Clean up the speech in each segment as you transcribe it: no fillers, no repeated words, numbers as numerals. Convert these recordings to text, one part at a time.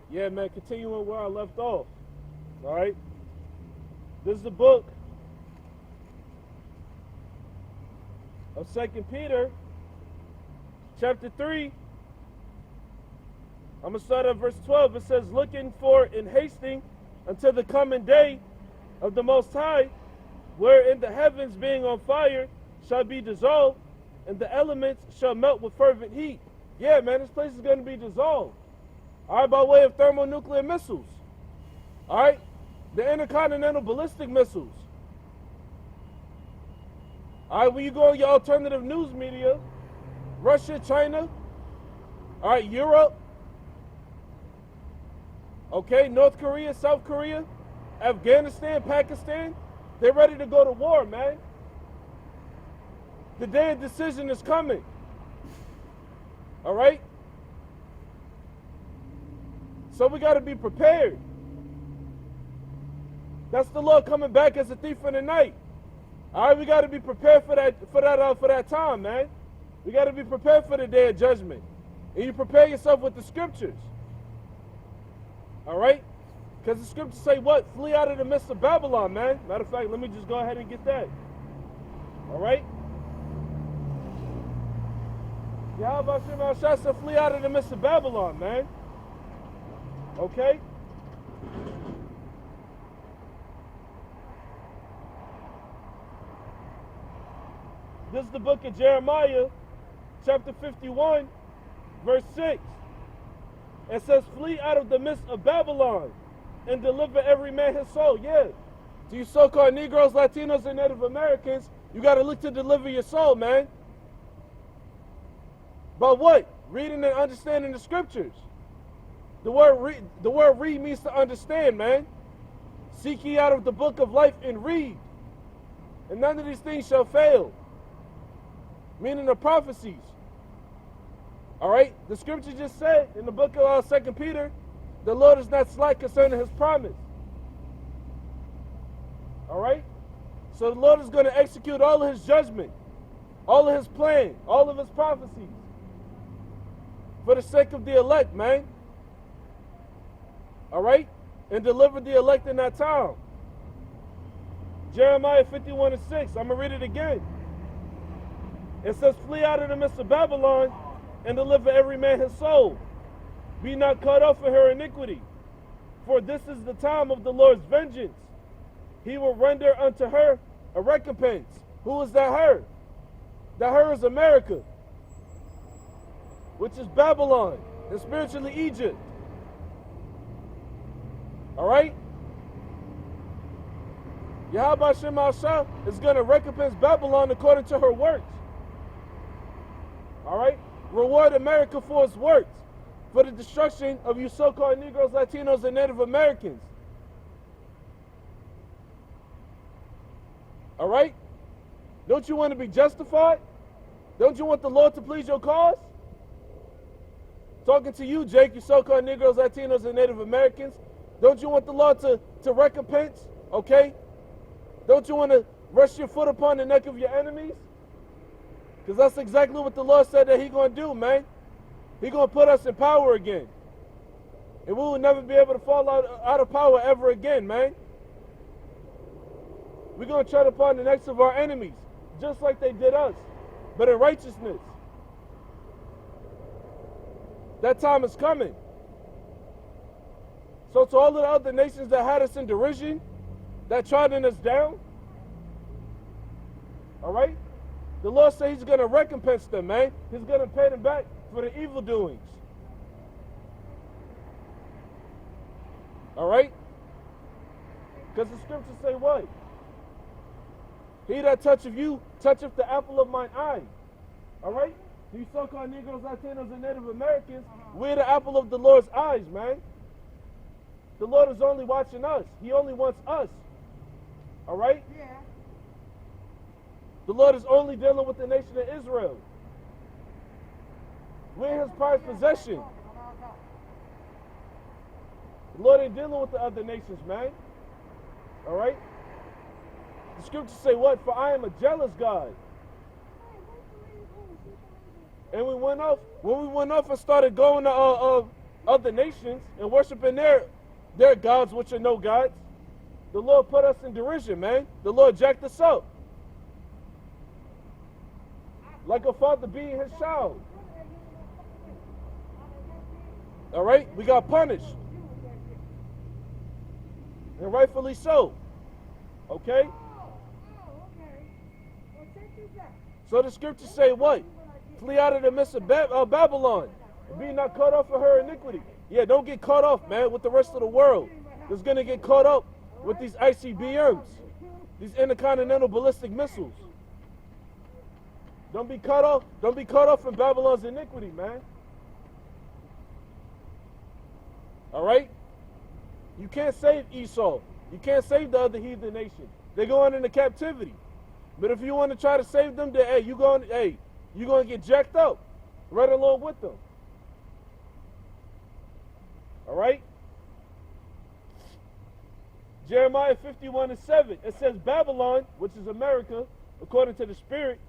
Yeah, man, continuing where I left off. All right? This is the book of 2 Peter, chapter 3. I'm going to start at verse 12. It says, looking for and hasting until the coming day of the Most High, wherein the heavens being on fire shall be dissolved, and the elements shall melt with fervent heat. Yeah, man, this place is going to be dissolved. All right, by way of thermonuclear missiles. All right, the intercontinental ballistic missiles. All right, when you go on your alternative news media, Russia, China, all right, Europe, okay, North Korea, South Korea, Afghanistan, Pakistan, they're ready to go to war, man. The day of decision is coming. All right? So we got to be prepared. That's the Lord coming back as a thief in the night. All right, we got to be prepared for that time, man. We got to be prepared for the day of judgment. And you prepare yourself with the scriptures. All right? Because the scriptures say what? Flee out of the midst of Babylon, man. Matter of fact, let me just go ahead and get that. All right? Yahweh Shem said flee out of the midst of Babylon, man. Okay? This is the book of Jeremiah, chapter 51, verse 6. It says, flee out of the midst of Babylon and deliver every man his soul. Yeah. To you so-called Negroes, Latinos, and Native Americans, you got to look to deliver your soul, man. By what? Reading and understanding the scriptures. The word read means to understand, man. Seek ye out of the book of life and read. And none of these things shall fail. Meaning the prophecies. All right? The scripture just said in the book of 2 Peter, the Lord is not slack concerning his promise. All right? So the Lord is going to execute all of his judgment, all of his plan, all of his prophecies for the sake of the elect, man. All right? And deliver the elect in that time. Jeremiah 51 and 6. I'm going to read it again. It says, flee out of the midst of Babylon and deliver every man his soul. Be not cut off for her iniquity. For this is the time of the Lord's vengeance. He will render unto her a recompense. Who is that her? That her is America, which is Babylon, and spiritually Egypt. All right? Yahweh Shem Shah is going to recompense Babylon according to her works. All right? Reward America for its works, for the destruction of you so-called Negroes, Latinos, and Native Americans. All right? Don't you want to be justified? Don't you want the Lord to please your cause? Talking to you, Jake, you so-called Negroes, Latinos, and Native Americans. Don't you want the Lord to recompense? Okay? Don't you want to rest your foot upon the neck of your enemies? Because that's exactly what the Lord said that he's going to do, man. He's going to put us in power again. And we will never be able to fall out of power ever again, man. We're going to tread upon the necks of our enemies, just like they did us, but in righteousness. That time is coming. So to all of the other nations that had us in derision, that trodden us down, all right? The Lord said he's going to recompense them, man. He's going to pay them back for the evil doings. All right? Because the scriptures say what? He that toucheth you, toucheth the apple of mine eye. All right? These so-called Negroes, Latinos, and Native Americans, we're the apple of the Lord's eyes, man. The Lord is only watching us. He only wants us. All right? Yeah. The Lord is only dealing with the nation of Israel. We're his prized possession. The Lord ain't dealing with the other nations, man. All right? The scriptures say what? For I am a jealous God. And when we went off and started going to other nations and worshiping their gods, which are no gods, the Lord put us in derision, man. The Lord jacked us up. Like a father beating his child. All right? We got punished. And rightfully so. Okay? So the scriptures say what? Flee out of the midst of Babylon. And be not caught off of her iniquity. Yeah, don't get caught off, man, with the rest of the world. That's going to get caught up with these ICBMs. These intercontinental ballistic missiles. Don't be caught off. Don't be caught off in Babylon's iniquity, man. All right? You can't save Esau. You can't save the other heathen nations. They're going into captivity. But if you want to try to save them, then hey, you're going to get jacked up right along with them. All right? Jeremiah 51:7. It says Babylon, which is America, according to the Spirit,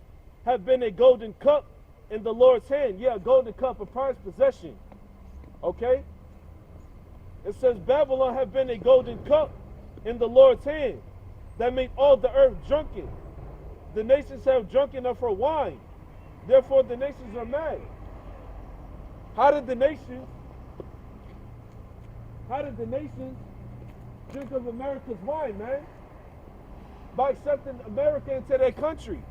have been a golden cup in the Lord's hand. Yeah, a golden cup, a prized possession. Okay? It says Babylon have been a golden cup in the Lord's hand that made all the earth drunken. The nations have drunken of her wine. Therefore the nations are mad. How did the nations drink of America's wine, man? By accepting America into their country.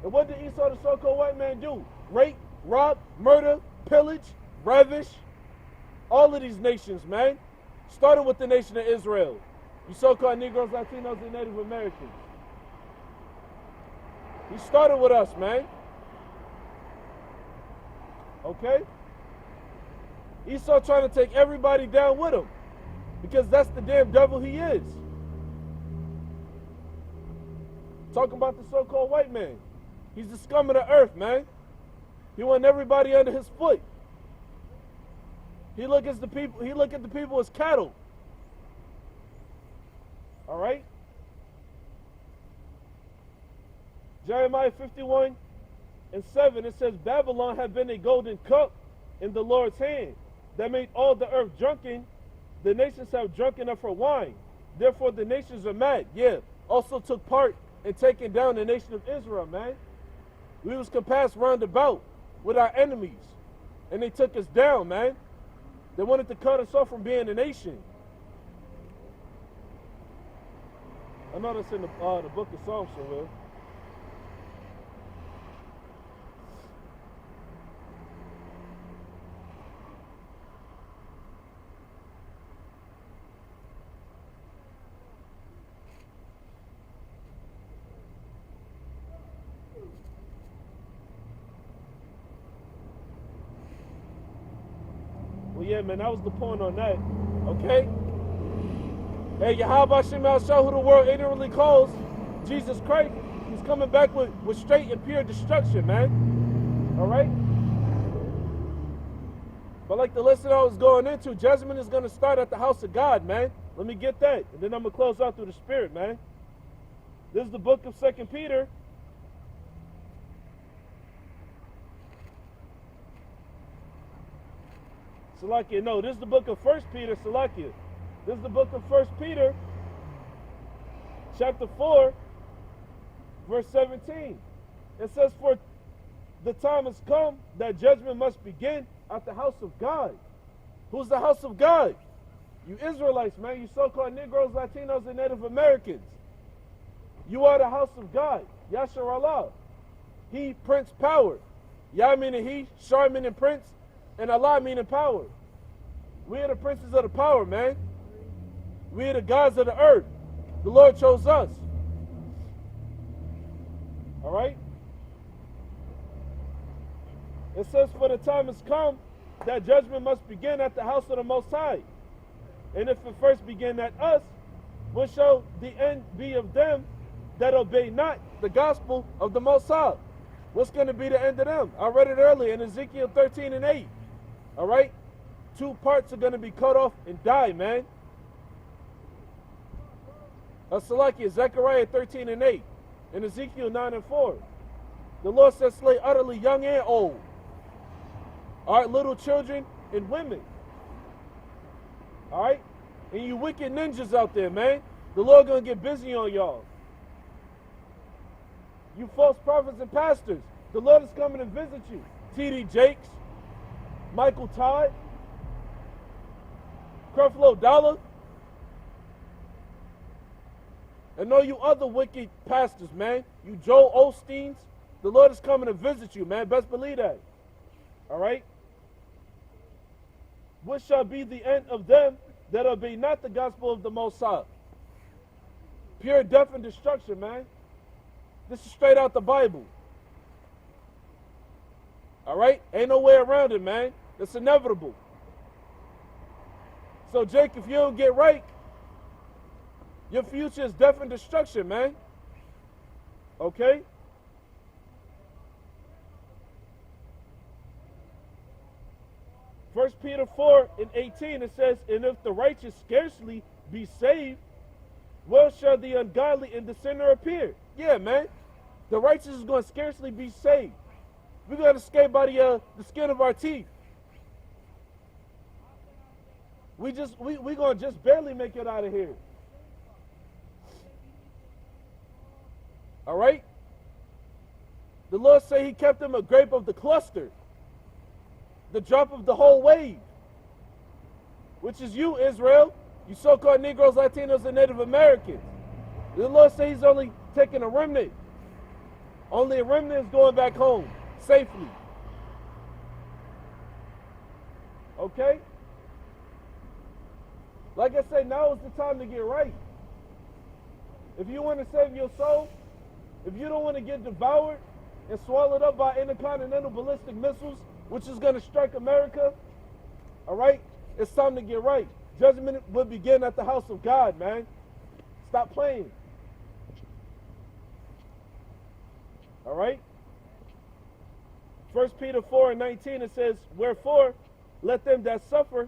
And what did Esau, the so-called white man, do? Rape, rob, murder, pillage, ravish. All of these nations, man. Starting with the nation of Israel. You so-called Negroes, Latinos, and Native Americans. He started with us, man. Okay? Esau trying to take everybody down with him. Because that's the damn devil he is. Talking about the so-called white man. He's the scum of the earth, man. He want everybody under his foot. He look at the people as cattle. All right? Jeremiah 51:7, it says, Babylon had been a golden cup in the Lord's hand that made all the earth drunken. The nations have drunken of her wine. Therefore the nations are mad. Yeah, also took part in taking down the nation of Israel, man. We was compassed round about with our enemies. And they took us down, man. They wanted to cut us off from being a nation. I know that's in the book of Psalms somewhere. Well, yeah, man, that was the point on that. Okay? Hey, Yahweh Shema show who the world ignorantly calls Jesus Christ. He's coming back with straight and pure destruction, man. All right? But like the lesson I was going into, judgment is going to start at the house of God, man. Let me get that. And then I'm going to close out through the Spirit, man. This is the book of 2 Peter. Salakia, no, this is the book of 1 Peter, Salakia. This is the book of 1 Peter, chapter 4, verse 17. It says, for the time has come that judgment must begin at the house of God. Who's the house of God? You Israelites, man. You so-called Negroes, Latinos, and Native Americans. You are the house of God. Yashar Allah. He, Prince, power. Yah meaning he, Shar meaning prince, and Allah meaning power. We are the princes of the power, man. We are the gods of the earth. The Lord chose us. All right? It says, for the time has come that judgment must begin at the house of the Most High. And if it first begin at us, what shall the end be of them that obey not the gospel of the Most High? What's going to be the end of them? I read it earlier in Ezekiel 13:8. All right? 2 parts are going to be cut off and die, man. Salakia, Zechariah 13:8, and Ezekiel 9:4. The Lord says, slay utterly young and old. All right, little children and women. All right? And you wicked ninjas out there, man. The Lord going to get busy on y'all. You false prophets and pastors. The Lord is coming to visit you. T.D. Jakes, Michael Todd, Creflo Dollar, and all you other wicked pastors, man. You Joel Osteens. The Lord is coming to visit you, man. Best believe that. All right? What shall be the end of them that obey not the gospel of the Most High? Pure death and destruction, man. This is straight out the Bible. All right? Ain't no way around it, man. It's inevitable. So, Jake, if you don't get right, your future is death and destruction, man. Okay? First Peter 4:18, it says, and if the righteous scarcely be saved, well shall the ungodly and the sinner appear. Yeah, man. The righteous is going to scarcely be saved. We're going to escape by the skin of our teeth. We're going to just barely make it out of here. All right? The Lord say he kept him a grape of the cluster. The drop of the whole wave, which is you, Israel, you so-called Negroes, Latinos, and Native Americans. The Lord says he's only taking a remnant. Only a remnant is going back home safely. Okay? Like I said, now is the time to get right. If you want to save your soul, if you don't want to get devoured and swallowed up by intercontinental ballistic missiles, which is going to strike America, all right? It's time to get right. Judgment will begin at the house of God, man. Stop playing. All right? 1 Peter 4:19, it says, wherefore, let them that suffer